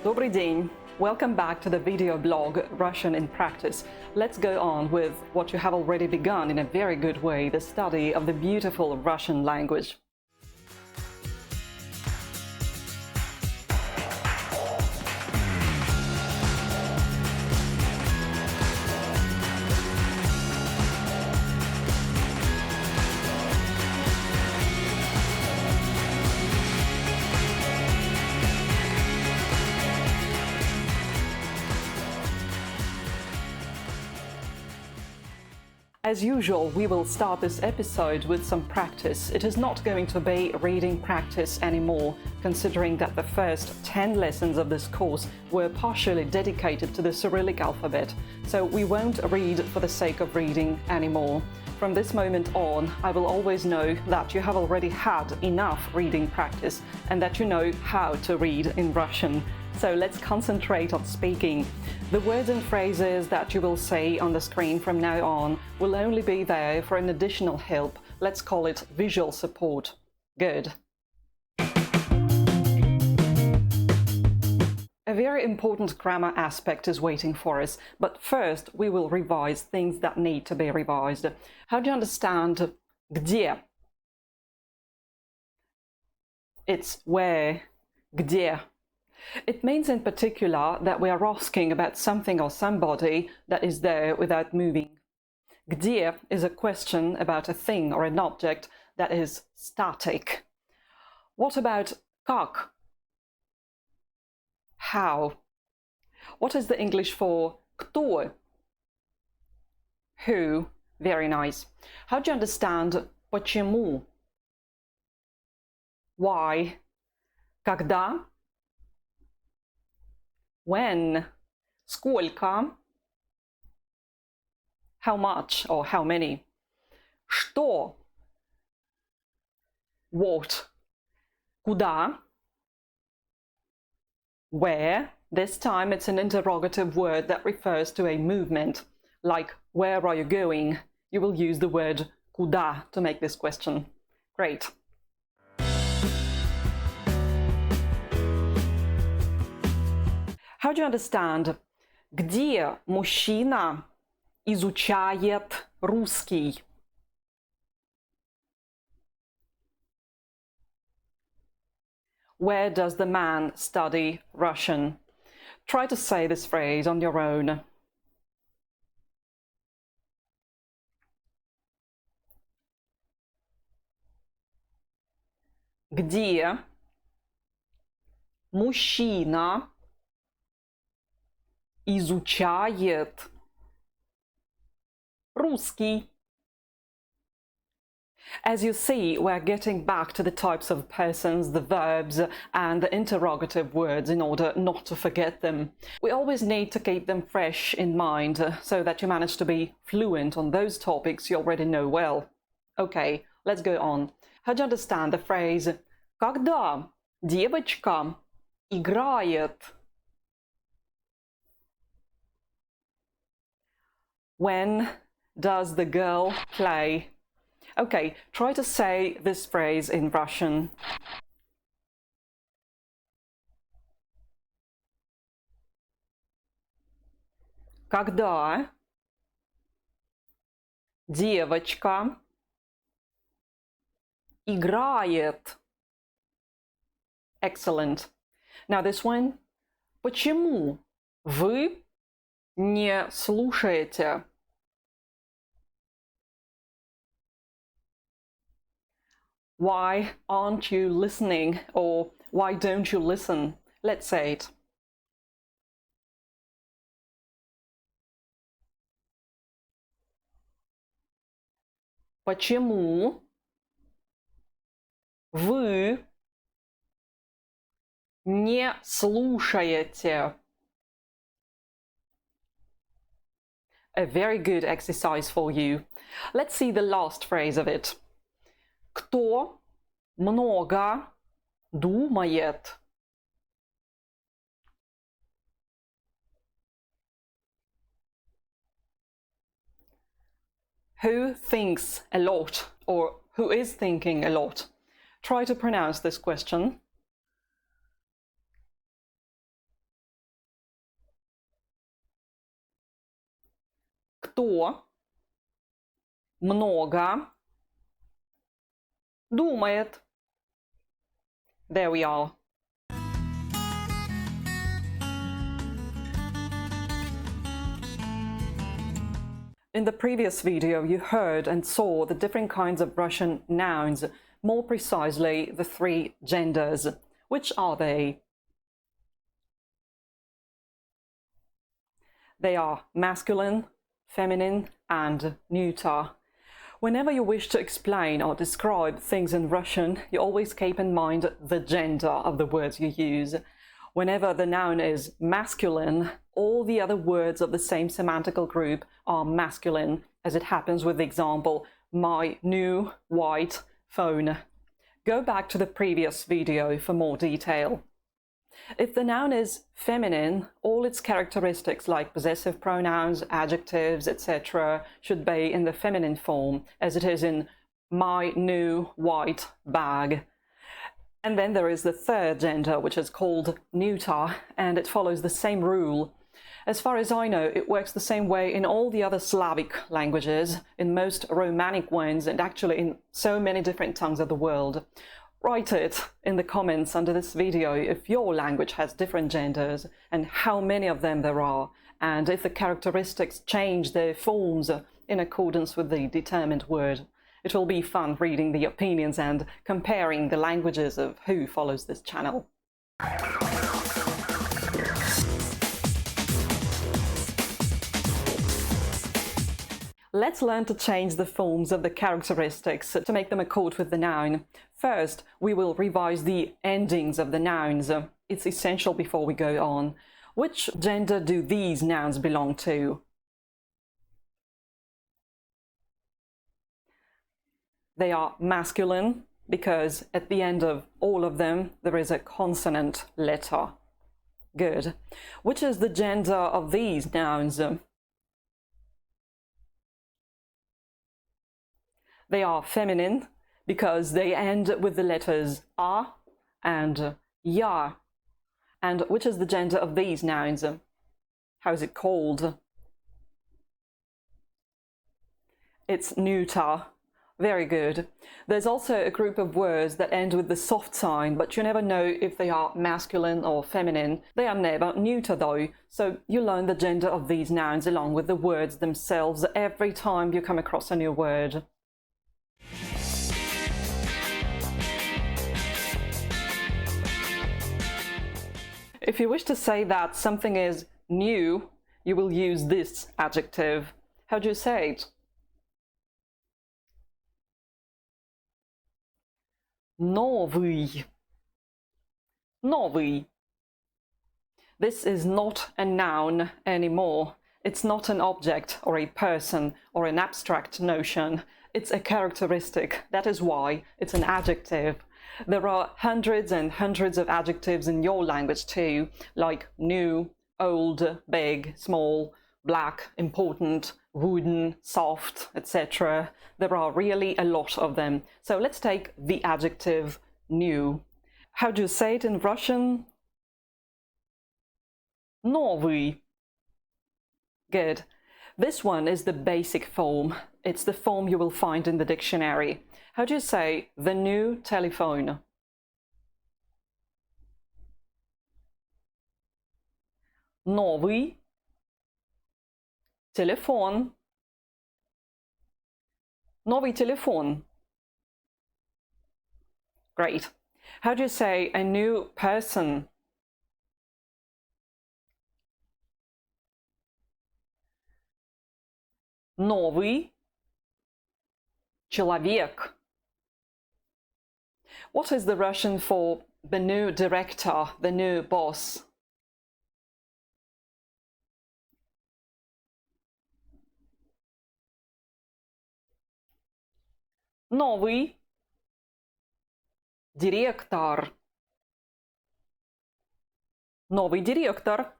Добрый день! Welcome back to the video blog Russian in Practice. Let's go on with what you have already begun in a very good way, the study of the beautiful Russian language. As usual, we will start this episode with some practice. It is not going to be reading practice anymore, considering that the first 10 lessons of this course were partially dedicated to the Cyrillic alphabet, so we won't read for the sake of reading anymore. From this moment on, I will always know that you have already had enough reading practice and that you know how to read in Russian. So let's concentrate on speaking. The words and phrases that you will say on the screen from now on will only be there for an additional help. Let's call it visual support. Good. A very important grammar aspect is waiting for us, but first we will revise things that need to be revised. How do you understand где? It's where, где. It means in particular that we are asking about something or somebody that is there without moving. Где is a question about a thing or an object that is static. What about как? How? What is the English for кто? Who? Very nice. How do you understand почему? Why? Когда? When? Сколько? How much or how many? Что? What? Куда? Where? This time it's an interrogative word that refers to a movement, like where are you going? You will use the word куда to make this question. Great. How do you understand где мужчина изучает русский? Where does the man study Russian? Try to say this phrase on your own. Где мужчина изучает русский? As you see, we're getting back to the types of persons, the verbs, and the interrogative words in order not to forget them. We always need to keep them fresh in mind so that you manage to be fluent on those topics you already know well. Okay, let's go on. How do you understand the phrase когда девочка играет? When does the girl play? Okay, try to say this phrase in Russian. Когда девочка играет. Excellent. Now this one. Почему вы не слушаете? Why aren't you listening? Or why don't you listen? Let's say it. Почему вы не слушаете? A very good exercise for you. Let's see the last phrase of it. Кто много думает? Who thinks a lot, or who is thinking a lot? Try to pronounce this question. Кто много думает? There we are. In the previous video, you heard and saw the different kinds of Russian nouns, more precisely the three genders. Which are they? They are masculine, feminine, and neuter. Whenever you wish to explain or describe things in Russian, you always keep in mind the gender of the words you use. Whenever the noun is masculine, all the other words of the same semantical group are masculine, as it happens with the example, my new white phone. Go back to the previous video for more detail. If the noun is feminine, all its characteristics like possessive pronouns, adjectives, etc. should be in the feminine form, as it is in my new white bag. And then there is the third gender, which is called neuter, and it follows the same rule. As far as I know, it works the same way in all the other Slavic languages, in most Romanic ones, and actually in so many different tongues of the world. Write it in the comments under this video if your language has different genders and how many of them there are, and if the characteristics change their forms in accordance with the determined word. It will be fun reading the opinions and comparing the languages of who follows this channel. Let's learn to change the forms of the characteristics to make them accord with the noun. First, we will revise the endings of the nouns. It's essential before we go on. Which gender do these nouns belong to? They are masculine because at the end of all of them there is a consonant letter. Good. Which is the gender of these nouns? They are feminine because they end with the letters a and ya. And which is the gender of these nouns? How is it called? It's neuter. Very good. There's also a group of words that end with the soft sign, but you never know if they are masculine or feminine. They are never neuter though, so you learn the gender of these nouns along with the words themselves every time you come across a new word. If you wish to say that something is new, you will use this adjective. How do you say it? Новый. Новый. This is not a noun anymore. It's not an object or a person or an abstract notion. It's a characteristic. That is why it's an adjective. There are hundreds and hundreds of adjectives in your language too, like new, old, big, small, black, important, wooden, soft, etc. There are really a lot of them. So let's take the adjective new. How do you say it in Russian? Новый. Good. This one is the basic form. It's the form you will find in the dictionary. How do you say the new telephone? Новый телефон. Новый телефон. Great. How do you say a new person? Новый человек. What is the Russian for the new director, the new boss? Новый директор. Новый директор.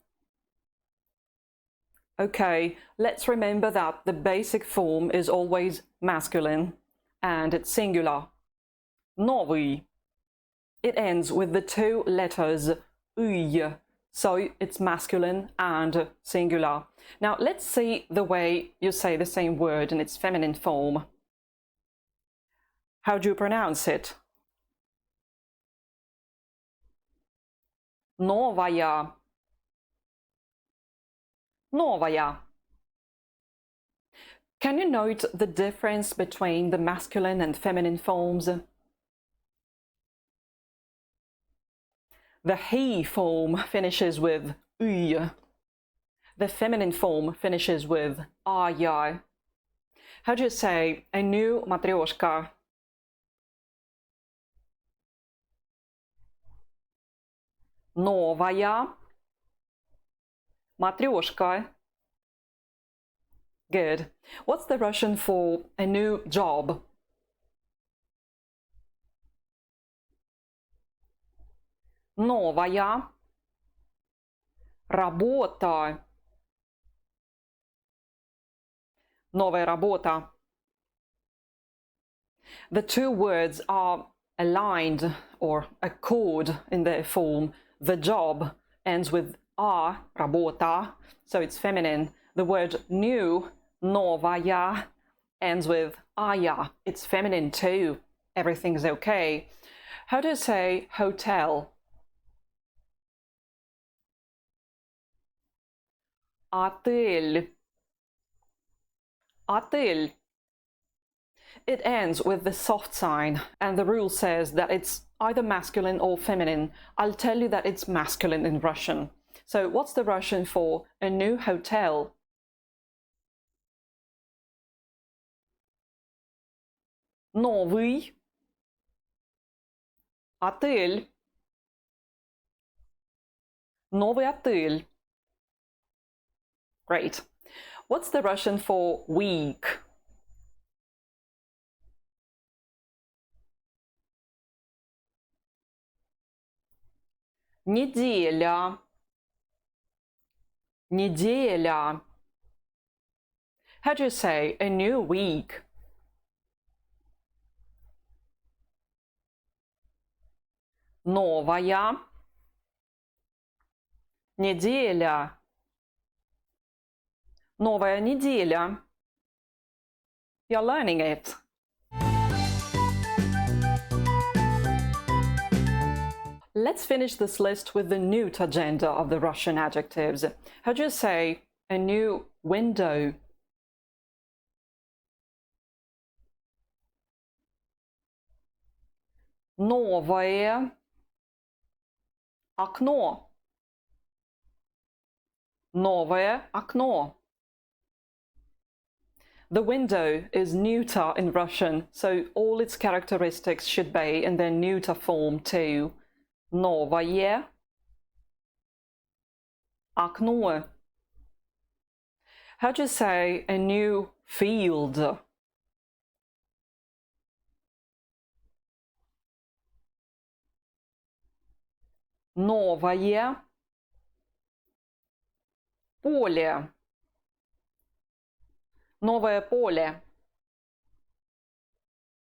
Okay, let's remember that the basic form is always masculine and it's singular. Новый. It ends with the two letters y, so it's masculine and singular. Now let's see the way you say the same word in its feminine form. How do you pronounce it? Новая. Новая. Can you note the difference between the masculine and feminine forms? The he form finishes with y. The feminine form finishes with aya. How do you say a new matryoshka? Новая matryoshka. Good. What's the Russian for a new job? Новая работа. Новая работа. The two words are aligned or accord in their form. The job ends with a, работа, so it's feminine. The word new, новая, ends with aya. It's feminine too. Everything's okay. How do you say hotel? Отель. Отель. It ends with the soft sign, and the rule says that it's either masculine or feminine. I'll tell you that it's masculine in Russian. So what's the Russian for a new hotel? Новый отель. Новый отель. Great. What's the Russian for week? Неделя. Неделя. How do you say a new week? Новая неделя. Новая неделя. You're learning it. Let's finish this list with the neuter agenda of the Russian adjectives. How do you say a new window? Новое окно. Новое окно. The window is neuter in Russian, so all its characteristics should be in their neuter form too. Новое окно. How do you say a new field? Новое поле. Новое поле.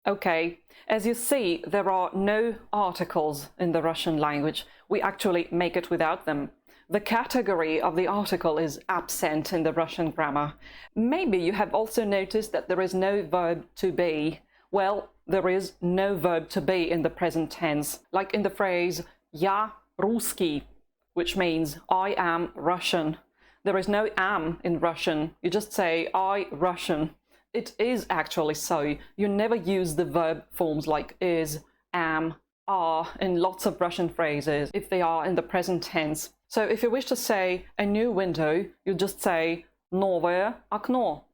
Okay, as you see, there are no articles in the Russian language. We actually make it without them. The category of the article is absent in the Russian grammar. Maybe you have also noticed that there is no verb to be. Well, there is no verb to be in the present tense, like in the phrase "Я русский," which means I am Russian. There is no am in Russian. You just say I Russian. It is actually so. You never use the verb forms like is, am, are in lots of Russian phrases if they are in the present tense. So if you wish to say a new window, you just say новое окно.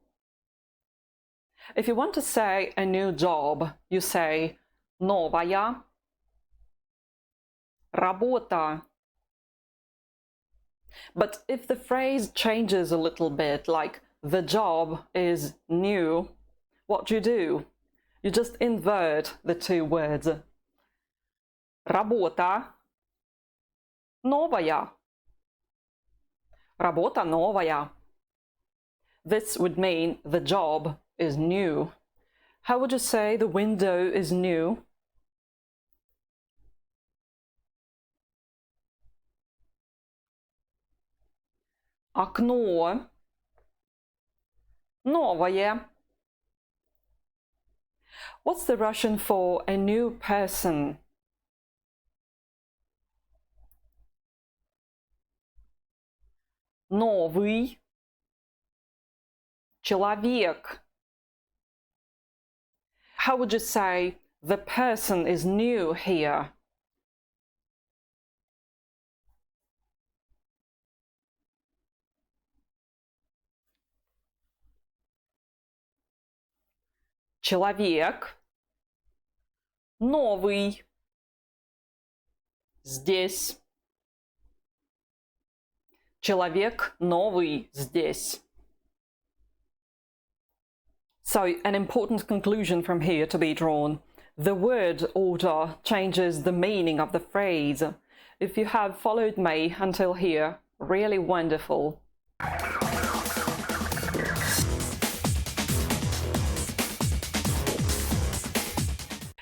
If you want to say a new job, you say новая работа. But if the phrase changes a little bit, like the job is new, what do? You just invert the two words. Работа новая. Работа новая. This would mean the job is new. How would you say the window is new? Окно новое. What's the Russian for a new person? Новый человек. How would you say the person is new here? Человек новый здесь. Человек новый здесь. So, an important conclusion from here to be drawn. The word order changes the meaning of the phrase. If you have followed me until here, really wonderful.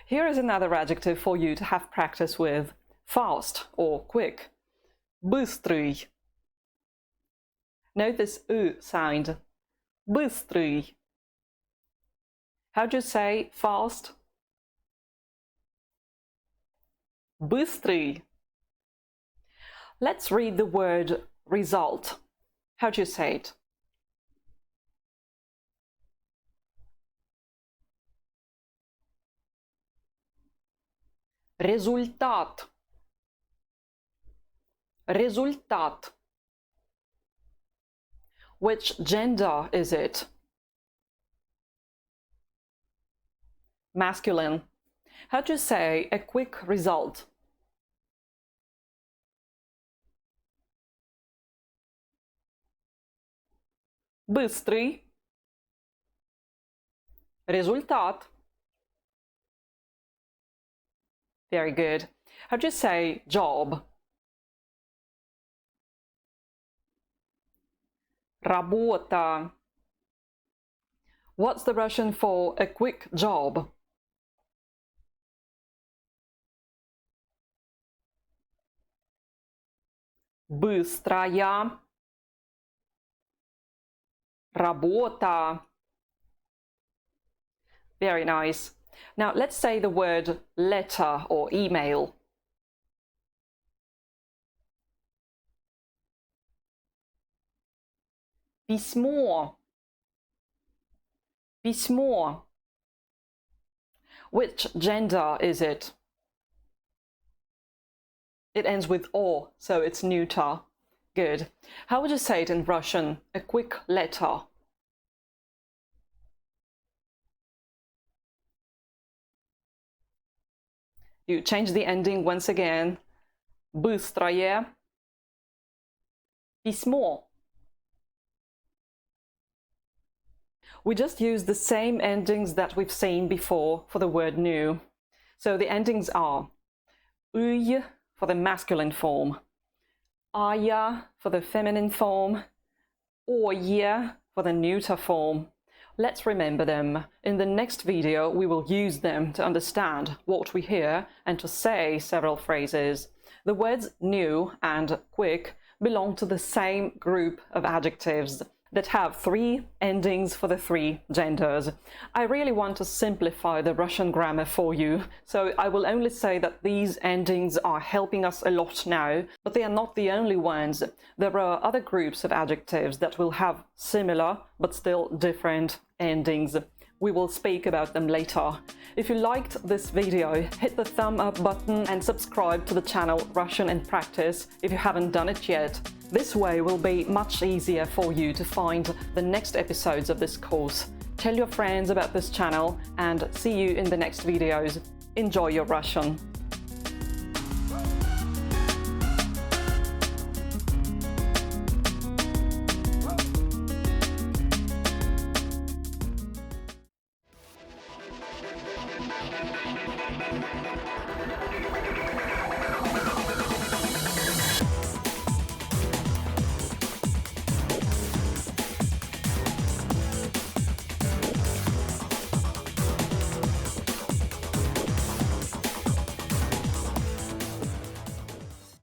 Here is another adjective for you to have practice with. Fast or quick. Быстрый. Note this sound. Быстрый. How do you say fast? Быстрый. Let's read the word result. How do you say it? Результат. Результат. Which gender is it? Masculine. How do you say a quick result? Быстрый. Результат. Very good. How do you say job? Работа. What's the Russian for a quick job? Быстрая работа. Very nice. Now let's say the word letter or email. Письмо. Письмо. Which gender is it? It ends with o, so it's neuter. Good. How would you say it in Russian? A quick letter. You change the ending once again. Быстрое письмо. We just use the same endings that we've seen before for the word new. So the endings are uy for the masculine form, aya for the feminine form, oye for the neuter form. Let's remember them. In the next video, we will use them to understand what we hear and to say several phrases. The words new and quick belong to the same group of adjectives that have 3 endings for the 3 genders. I really want to simplify the Russian grammar for you, so I will only say that these endings are helping us a lot now, but they are not the only ones. There are other groups of adjectives that will have similar but still different endings. We will speak about them later. If you liked this video, hit the thumb up button and subscribe to the channel Russian in Practice if you haven't done it yet. This way will be much easier for you to find the next episodes of this course. Tell your friends about this channel and see you in the next videos. Enjoy your Russian!